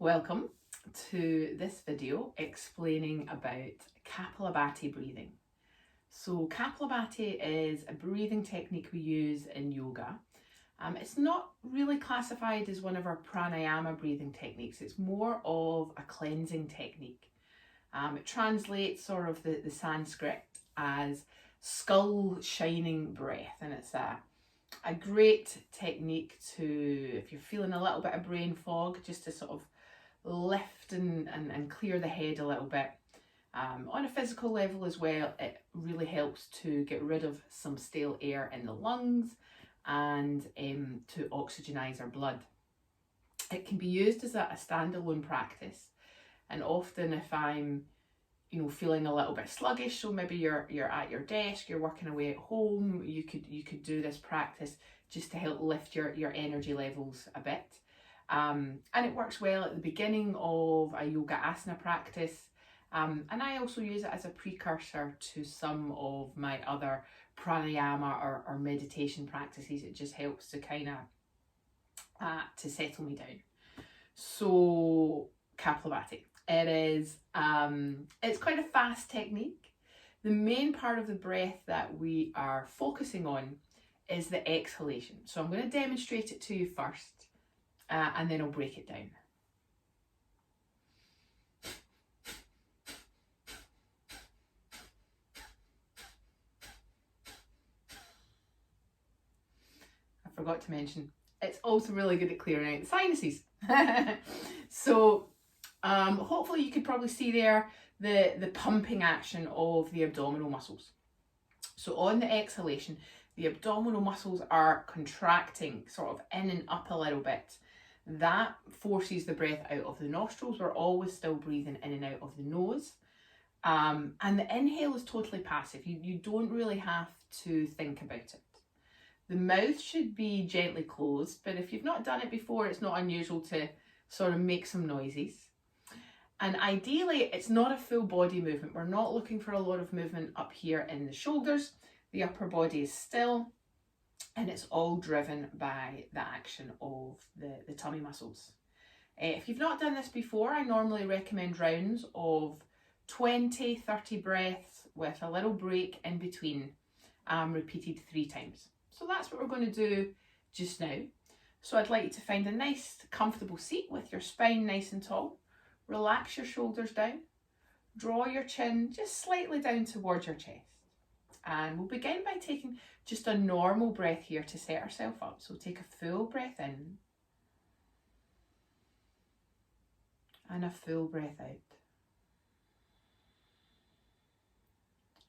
Welcome to this video explaining about Kapalbhati breathing. So Kapalbhati is a breathing technique we use in yoga. It's not really classified as one of our pranayama breathing techniques. It's more of a cleansing technique. It translates sort of the Sanskrit as skull shining breath, and it's a great technique to, if you're feeling a little bit of brain fog, just to sort of lift and clear the head a little bit. On a physical level as well, it really helps to get rid of some stale air in the lungs and to oxygenise our blood. It can be used as a standalone practice, and often if I'm feeling a little bit sluggish, so maybe you're at your desk, you're working away at home, you could do this practice just to help lift your energy levels a bit. And it works well at the beginning of a yoga asana practice, and I also use it as a precursor to some of my other pranayama or meditation practices. It just helps to kind of to settle me down. So Kapalbhati, it is it's quite a fast technique. The main part of the breath that we are focusing on is the exhalation. So I'm going to demonstrate it to you first. And then I'll break it down. I forgot to mention, it's also really good at clearing out the sinuses. So hopefully you could probably see there the pumping action of the abdominal muscles. So on the exhalation, the abdominal muscles are contracting sort of in and up a little bit. That forces the breath out of the nostrils. We're always still breathing in and out of the nose. And the inhale is totally passive. You don't really have to think about it. The mouth should be gently closed, but if you've not done it before, it's not unusual to sort of make some noises. And ideally, it's not a full body movement. We're not looking for a lot of movement up here in the shoulders. The upper body is still. And it's all driven by the action of the tummy muscles. If you've not done this before, I normally recommend rounds of 20-30 breaths with a little break in between, repeated 3 times. So that's what we're going to do just now. So I'd like you to find a nice comfortable seat with your spine nice and tall. Relax your shoulders down. Draw your chin just slightly down towards your chest. And we'll begin by taking just a normal breath here to set ourselves up. So take a full breath in and a full breath out.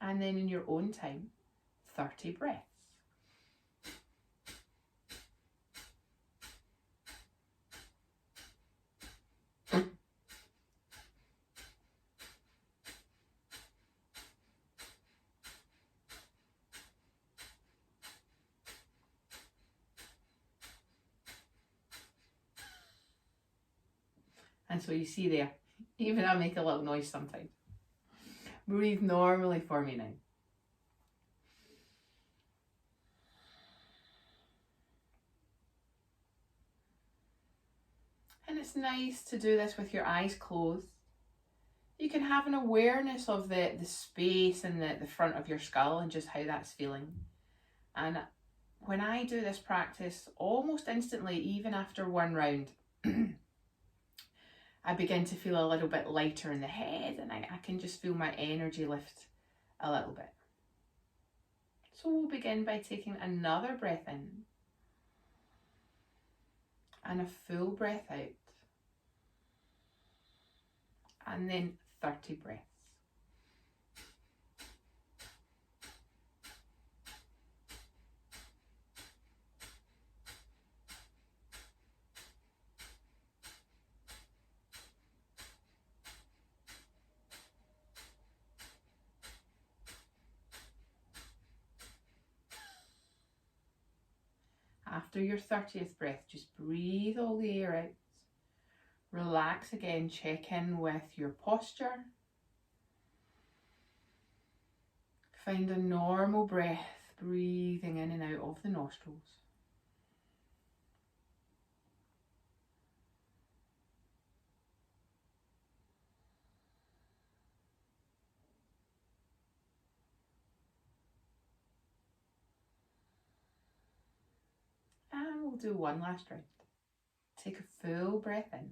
And then in your own time, 30 breaths. And so you see there, even I make a little noise sometimes. Breathe normally for me now. And it's nice to do this with your eyes closed. You can have an awareness of the space in the front of your skull and just how that's feeling. And when I do this practice, almost instantly, even after one round, I begin to feel a little bit lighter in the head, and I can just feel my energy lift a little bit. So we'll begin by taking another breath in and a full breath out, and then 30 breaths. After your 30th breath, just breathe all the air out. Relax again, check in with your posture. Find a normal breath, breathing in and out of the nostrils. do one last round. Take a full breath in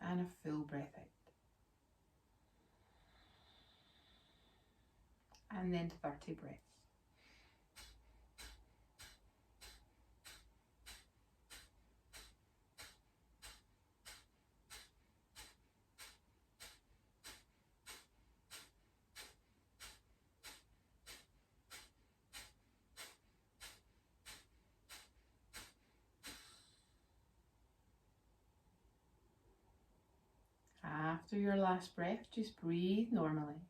and a full breath out. And then 30 breaths. After your last breath, just breathe normally.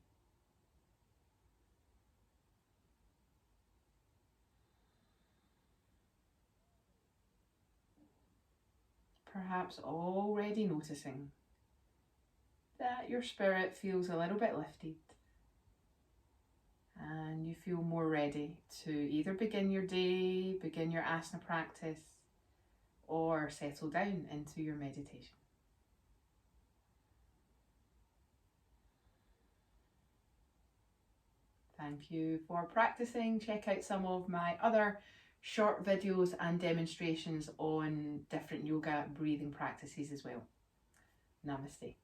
Perhaps already noticing that your spirit feels a little bit lifted and you feel more ready to either begin your day, begin your asana practice, or settle down into your meditation. Thank you for practicing. Check out some of my other short videos and demonstrations on different yoga breathing practices as well. Namaste.